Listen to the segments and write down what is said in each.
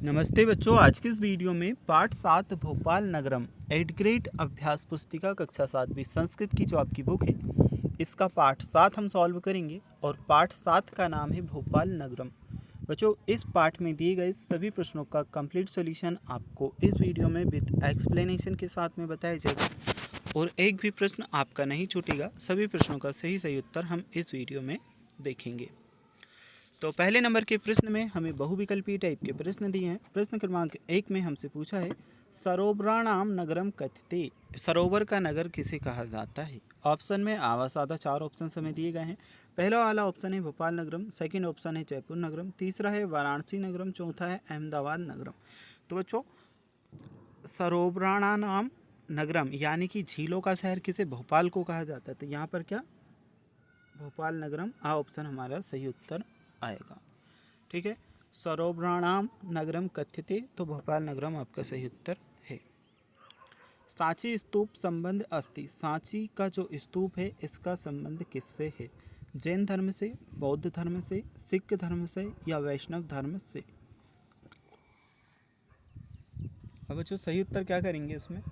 नमस्ते बच्चों, आज की इस वीडियो में पाठ 7 भोपाल नगरम 8th ग्रेड अभ्यास पुस्तिका कक्षा 7वीं संस्कृत की जो आपकी बुक है, इसका पाठ 7 हम सॉल्व करेंगे और पाठ 7 का नाम है भोपाल नगरम। बच्चों, इस पाठ में दिए गए सभी प्रश्नों का कंप्लीट सॉल्यूशन आपको इस वीडियो में विद एक्सप्लेनेशन के साथ में बताया जाएगा और एक भी प्रश्न आपका नहीं छूटेगा। सभी प्रश्नों का सही उत्तर हम इस वीडियो में देखेंगे। तो पहले नंबर के प्रश्न में हमें बहुविकल्पीय टाइप के प्रश्न दिए हैं। प्रश्न क्रमांक 1 में हमसे पूछा है, सरोवराणाम नगरम कथ्यते, सरोवर का नगर किसे कहा जाता है। ऑप्शन में आवास आधा 4 ऑप्शन हमें दिए गए हैं। पहला वाला ऑप्शन है भोपाल नगरम, सेकंड ऑप्शन है जयपुर नगरम, तीसरा है वाराणसी नगरम, चौथा है अहमदाबाद नगरम। तो बच्चों, सरोवराणाम नगरम यानी कि झीलों का शहर किसे भोपाल को कहा जाता है, तो यहाँ पर क्या भोपाल नगरम ऑप्शन हमारा सही उत्तर आएगा। ठीक है, सरोवराणाम नगरम कथ्यते, तो भोपाल नगरम आपका सही उत्तर है। सांची स्तूप संबंध अस्ति, सांची का जो स्तूप है इसका संबंध किससे है। जैन धर्म से, बौद्ध धर्म से, सिख धर्म से या वैष्णव धर्म से। अब जो सही उत्तर क्या करेंगे इसमें,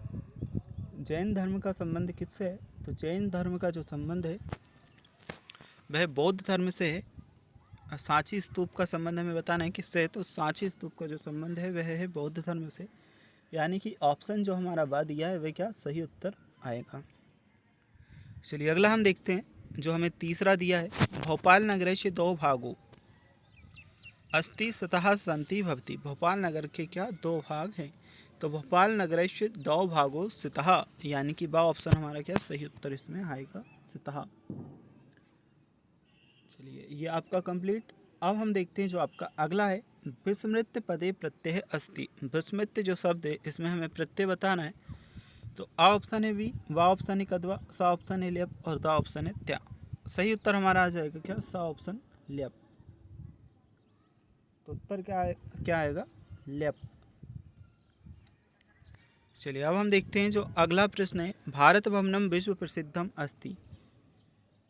जैन धर्म का संबंध किससे है, तो जैन धर्म का जो संबंध है वह बौद्ध धर्म से है। सांची स्तूप का संबंध हमें बताना है किससे है, तो सांची स्तूप का जो संबंध है वह है बौद्ध धर्म से, यानी कि ऑप्शन जो हमारा बा दिया है वह क्या सही उत्तर आएगा। चलिए अगला हम देखते हैं, जो हमें तीसरा दिया है, भोपाल नगर से 2 भागों अस्ति सतः संति भवति। भोपाल नगर के क्या 2 भाग हैं, तो भोपाल नगर से 2 भागों सितः, यानी कि बा ऑप्शन हमारा क्या सही उत्तर इसमें आएगा सितः। चलिए ये आपका कंप्लीट। अब हम देखते हैं जो आपका अगला है, विस्मृत्य पदे प्रत्यय अस्ति। विस्मृत्य जो शब्द है इसमें हमें प्रत्यय बताना है, तो आ ऑप्शन है वी, वा ऑप्शन है कदवा, सा ऑप्शन है ल्यप और दा ऑप्शन है त्या। सही उत्तर हमारा आ जाएगा क्या सा ऑप्शन ल्यप। तो उत्तर क्या आएगा ल्यप। चलिए अब हम देखते हैं जो अगला प्रश्न है, भारत भवनम विश्व प्रसिद्धम अस्ति।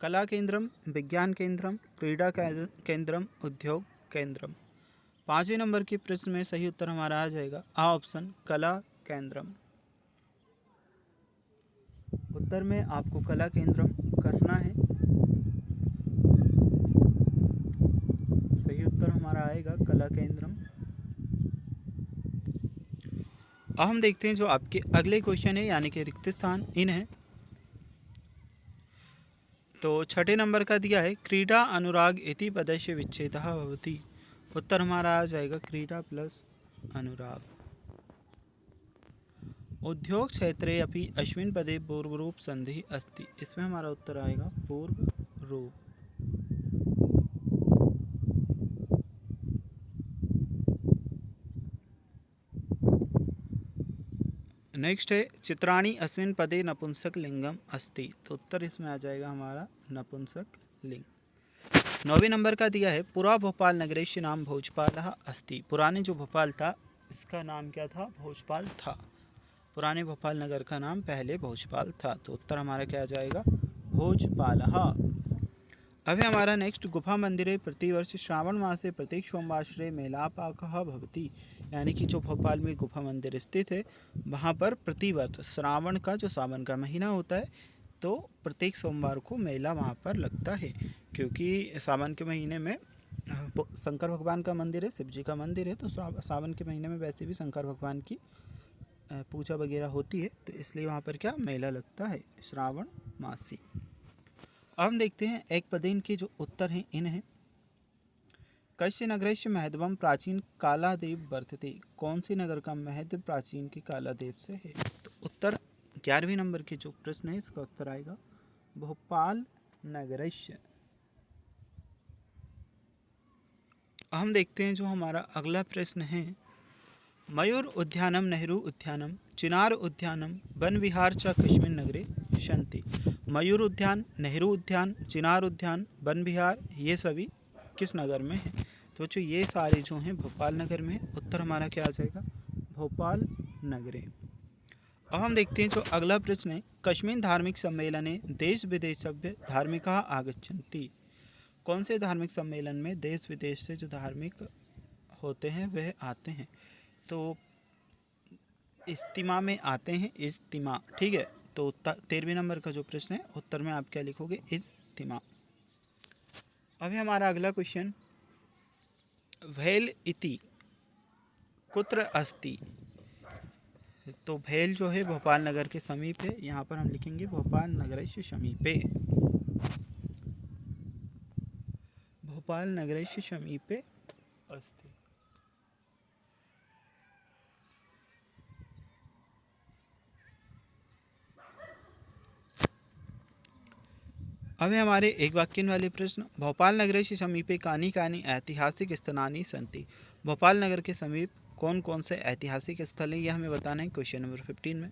कला केंद्रम, विज्ञान केंद्रम, क्रीडा केंद्रम, उद्योग केंद्रम। 5वें नंबर के प्रश्न में सही उत्तर हमारा आ जाएगा आ ऑप्शन कला केंद्रम। उत्तर में आपको कला केंद्रम करना है, सही उत्तर हमारा आएगा कला केंद्रम। अब हम देखते हैं जो आपके अगले क्वेश्चन है, यानी कि रिक्त स्थान इन है। तो 6ठे नंबर का दिया है, क्रीडा अनुराग इति पदस्य विच्छेदः भवति। उत्तर हमारा आ जाएगा क्रीडा प्लस अनुराग। उद्योग क्षेत्रे अपि अस्मिन् पदे पूर्वरूप संधि अस्ति। इसमें हमारा उत्तर आएगा पूर्व रूप। नेक्स्ट है, चित्राणि अस्मिन् पदे नपुंसक लिंगम अस्ति। तो उत्तर इसमें आ जाएगा हमारा नपुंसक लिंग। 9वें नंबर का दिया है, पुरा भोपाल नगरेश नाम भोजपाल अस्ति। पुराने जो भोपाल था इसका नाम क्या था, भोजपाल था। पुराने भोपाल नगर का नाम पहले भोजपाल था, तो उत्तर हमारा क्या आ जाएगा भोजपाल। अभी हमारा नेक्स्ट, गुफा मंदिरे प्रतिवर्ष श्रावण मासे प्रत्येक सोमवासरे मेलापाकः भवति। यानी कि जो भोपाल में गुफा मंदिर स्थित है वहाँ पर प्रतिवर्ष श्रावण का जो सावन का महीना होता है, तो प्रत्येक सोमवार को मेला वहाँ पर लगता है, क्योंकि सावन के महीने में शंकर भगवान का मंदिर है, शिव जी का मंदिर है, तो सावन के महीने में वैसे भी शंकर भगवान की पूजा वगैरह होती है, तो इसलिए वहाँ पर क्या मेला लगता है श्रावण मासी। अब हम देखते हैं एक पदेन के जो उत्तर हैं इन हैं। कस्य नगरस्य महत्वम प्राचीन कालादेव वर्तते। कौन से नगर का महत्व प्राचीन के कालादेव से है, तो उत्तर 11वें नंबर के जो प्रश्न है इसका उत्तर आएगा भोपाल नगरस्य। हम देखते हैं जो हमारा अगला प्रश्न है, मयूर उद्यानम, नेहरू उद्यानम, चिनार उद्यानम, वन विहार च कस्मिन् नगरे सन्ति। मयूर उद्यान, नेहरू उद्यान, चिनार उद्यान, वन विहार, ये सभी किस नगर में है, तो बच्चों ये सारे जो हैं भोपाल नगर में। उत्तर हमारा क्या आ जाएगा भोपाल नगरे। अब हम देखते हैं जो अगला प्रश्न है, कस्मिन् धार्मिक सम्मेलने देश विदेशभ्य धार्मिकाः आगच्छन्ति। कौन से धार्मिक सम्मेलन में देश विदेश से जो धार्मिक होते हैं वह आते हैं। तो इस्तिमा में आते हैं, इस्तिमा। ठीक है, तो 13वें नंबर का जो प्रश्न है उत्तर में आप क्या लिखोगे? इस्तिमा। अभी हमारा अगला क्वेश्चन, भेल इति कुत्र अस्ति। तो भेल जो है भोपाल नगर के समीप है, यहाँ पर हम लिखेंगे भोपाल नगर से समीपे, भोपाल नगर से समीपे अस्ति। अभी हमारे एक वाक्य वाले प्रश्न, भोपाल नगर से समीपे कानी कानी ऐतिहासिक स्थानानि सन्ति। भोपाल नगर के समीप कौन कौन से ऐतिहासिक स्थल हैं, यह हमें बताना है क्वेश्चन नंबर 15 में।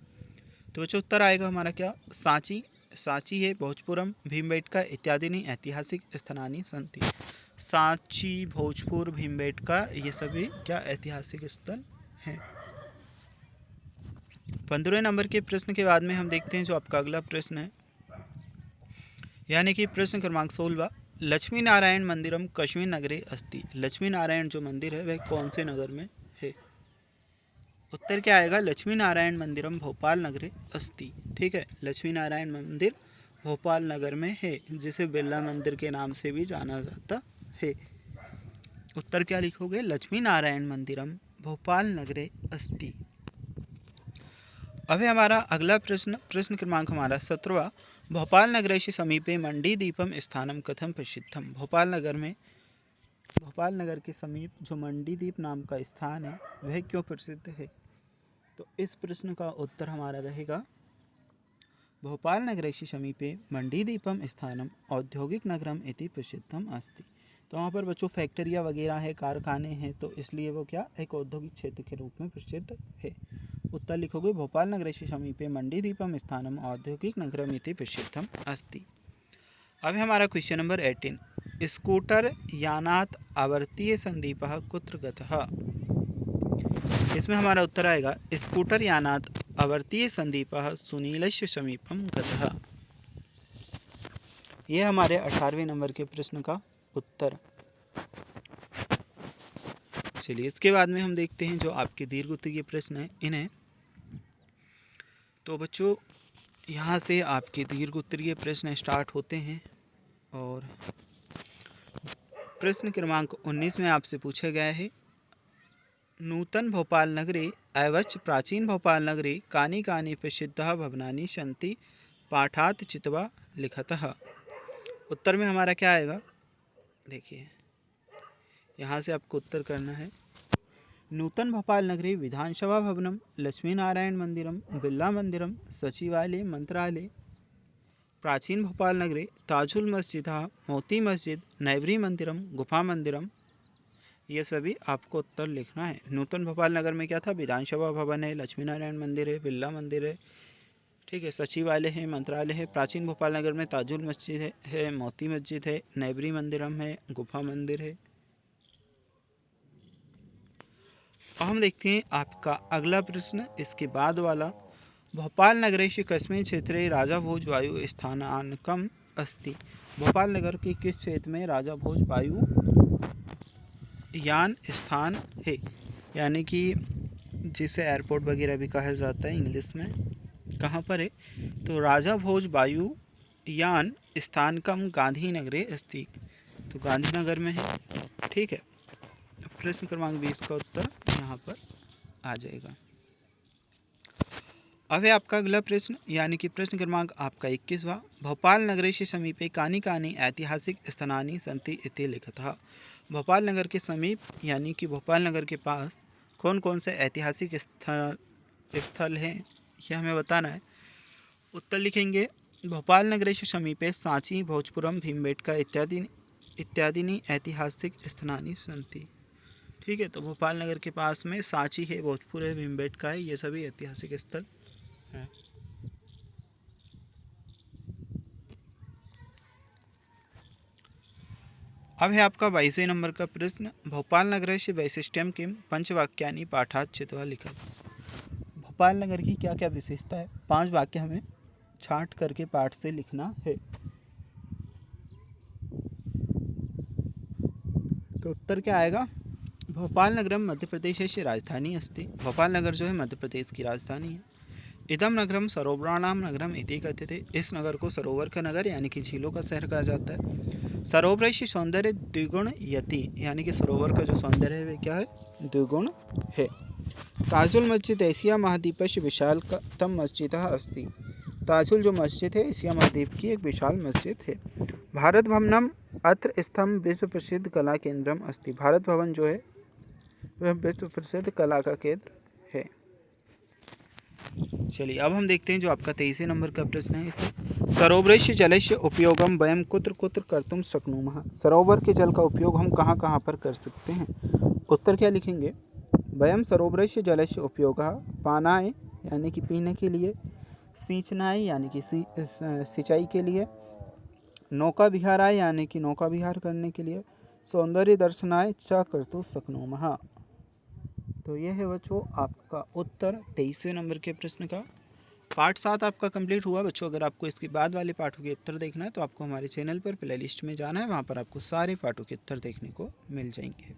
तो बच्चों उत्तर आएगा हमारा क्या? सांची, सांची है, भोजपुरम, भीमबेटका इत्यादि नहीं ऐतिहासिक स्थानानि सन्ति। सांची, भोजपुर, भीमबेटका ये सभी क्या ऐतिहासिक स्थल हैं। 15वें नंबर के प्रश्न के बाद में हम देखते हैं जो आपका अगला प्रश्न है, यानी कि प्रश्न क्रमांक 16, लक्ष्मी नारायण मंदिरम कश्मीर नगरे अस्ति। लक्ष्मी नारायण जो मंदिर है वह कौन से नगर में है? उत्तर क्या आएगा? लक्ष्मी नारायण मंदिरम भोपाल नगरे अस्ति। ठीक है, लक्ष्मी नारायण मंदिर भोपाल नगर में है, जिसे बिरला मंदिर के नाम से भी जाना जाता है। उत्तर क्या लिखोगे? लक्ष्मी नारायण मंदिरम भोपाल नगरे अस्ति। अभी हमारा अगला प्रश्न, प्रश्न क्रमांक हमारा 17, भोपाल नगर से समीपे मंडी दीपम स्थानम कथम प्रसिद्धम। भोपाल नगर के समीप जो मंडी दीप नाम का स्थान है वह क्यों प्रसिद्ध है? तो इस प्रश्न का उत्तर हमारा रहेगा, भोपाल नगर से समीपे मंडी दीपम स्थानम औद्योगिक नगरम इति प्रसिद्धम अस्ति। तो वहाँ पर बच्चों फैक्ट्रियाँ वगैरह है, कारखाने हैं, तो इसलिए वो क्या एक औद्योगिक क्षेत्र के रूप में प्रसिद्ध है। उत्तर लिखोगे भोपाल नगर से समीपे मंडी दीपम स्थानम औद्योगिक नगरम इति प्रसिद्धम अस्ति। अब हमारा क्वेश्चन नंबर 18, स्कूटर यानात् आवर्तीय संदीपः कुत्र गतः। इसमें हमारा उत्तर आएगा, स्कूटर यानात् आवर्तीय संदीपः सुनीलस्य समीपम गतः। यह हमारे 18वें नंबर के प्रश्न का उत्तर। चलिए इसके बाद में हम देखते हैं जो आपके दीर्घ उत्तरीय के प्रश्न हैं इन्हें। तो बच्चों यहाँ से आपके दीर्घ उत्तरीय प्रश्न स्टार्ट होते हैं और प्रश्न क्रमांक 19 में आपसे पूछा गया है, नूतन भोपाल नगरे एवच प्राचीन भोपाल नगरे कानि कानि प्रसिद्धः भवनानि सन्ति पाठात् चित्वा लिखतः। उत्तर में हमारा क्या आएगा? देखिए यहाँ से आपको उत्तर करना है, नूतन भोपाल नगरे विधानसभा भवनम, लक्ष्मी नारायण मंदिरम, बिरला मंदिरम, सचिवालय, मंत्रालय। प्राचीन भोपाल नगरे ताजुल मस्जिद, मोती मस्जिद, नैवरी मंदिरम, गुफा मंदिरम। ये सभी आपको उत्तर लिखना है। नूतन भोपाल नगर में क्या था? विधानसभा भवन है, लक्ष्मी नारायण मंदिर है, बिरला मंदिर है, ठीक है, सचिवालय है, मंत्रालय है। प्राचीन भोपाल नगर में ताजुल मस्जिद है, मोती मस्जिद है, नैवरी मंदिरम है, गुफा मंदिर है। अब हम देखते हैं आपका अगला प्रश्न, इसके बाद वाला, भोपाल नगरे से कस्मिन् क्षेत्रे राजा भोज वायु स्थानानकम अस्ति। भोपाल नगर के किस क्षेत्र में राजा भोज वायु यान स्थान है, यानी कि जिसे एयरपोर्ट वगैरह भी कहा जाता है इंग्लिश में, कहाँ पर है? तो राजा भोज वायु यान स्थानकम गांधी नगरे अस्ति। तो गांधीनगर में है। ठीक है, प्रश्न क्रमांक 20 का उत्तर यहाँ पर आ जाएगा। अब है आपका अगला प्रश्न, यानी कि प्रश्न क्रमांक आपका 21वां, भोपाल नगरे से समीपे कानि कानि ऐतिहासिक स्थानानि सन्ति इति लिखतः। भोपाल नगर के समीप यानी कि भोपाल नगर के पास कौन कौन से ऐतिहासिक स्थल हैं, यह हमें बताना है। उत्तर लिखेंगे, भोपाल नगरे से समीपे सांची, भोजपुरम, भीमबेटका इत्यादि ऐतिहासिक स्थानानि सन्ति। ठीक है, तो भोपाल नगर के पास में सांची है, भोजपुर है, भीमबेटका है, ये सभी ऐतिहासिक स्थल हैं। अब है आपका 22वें नंबर का प्रश्न, भोपाल नगर से वैशिष्ट्यम किम पंचवाक्यानि पाठात् चित्वा लिखत। भोपाल नगर की क्या क्या विशेषता है, 5 वाक्य हमें छांट करके पाठ से लिखना है। तो उत्तर क्या आएगा? भोपाल नगरम मध्य प्रदेशस्य राजधानी अस्ति। भोपाल नगर जो है मध्य प्रदेश की राजधानी है। इदम नगरम सरोवराणाम नगरम इति कथ्यते। इस नगर को सरोवर का नगर यानी कि झीलों का शहर कहा जाता है। सरोवरस्य सौंदर्य द्विगुण यति, यानी कि सरोवर का जो सौंदर्य है वह क्या है, द्विगुण है। ताजुल मस्जिद एशिया महाद्वीपस्य विशालतम मस्जिदः अस्ति। ताजुल जो मस्जिद है एशिया महाद्वीप की एक विशाल मस्जिद है। भारत भवनम अत्र स्थम विश्व प्रसिद्ध कला केंद्रम अस्ति। भारत भवन जो है वह विश्व प्रसिद्ध कला का केंद्र है। चलिए अब हम देखते हैं जो आपका 23वें नंबर का प्रश्न है। इसे सरोवरस्य जलस्य उपयोगम वयम कुत्र कुत्र कर्तुम शक्नुमः। सरोवर के जल का उपयोग हम कहाँ कहाँ पर कर सकते हैं। उत्तर क्या लिखेंगे, वयम सरोवरस्य जलस्य उपयोगः पानाय यानी कि पीने के लिए, सींचनाय यानी कि सिंचाई के लिए, नौका विहाराय यानी कि नौका विहार करने के लिए, सौंदर्य दर्शनाय च कर्तुं शक्नुमः। तो यह है बच्चों आपका उत्तर 23वें नंबर के प्रश्न का। पार्ट 7 आपका कंप्लीट हुआ बच्चों। अगर आपको इसके बाद वाले पाठों के उत्तर देखना है तो आपको हमारे चैनल पर प्लेलिस्ट में जाना है, वहाँ पर आपको सारे पाठों के उत्तर देखने को मिल जाएंगे।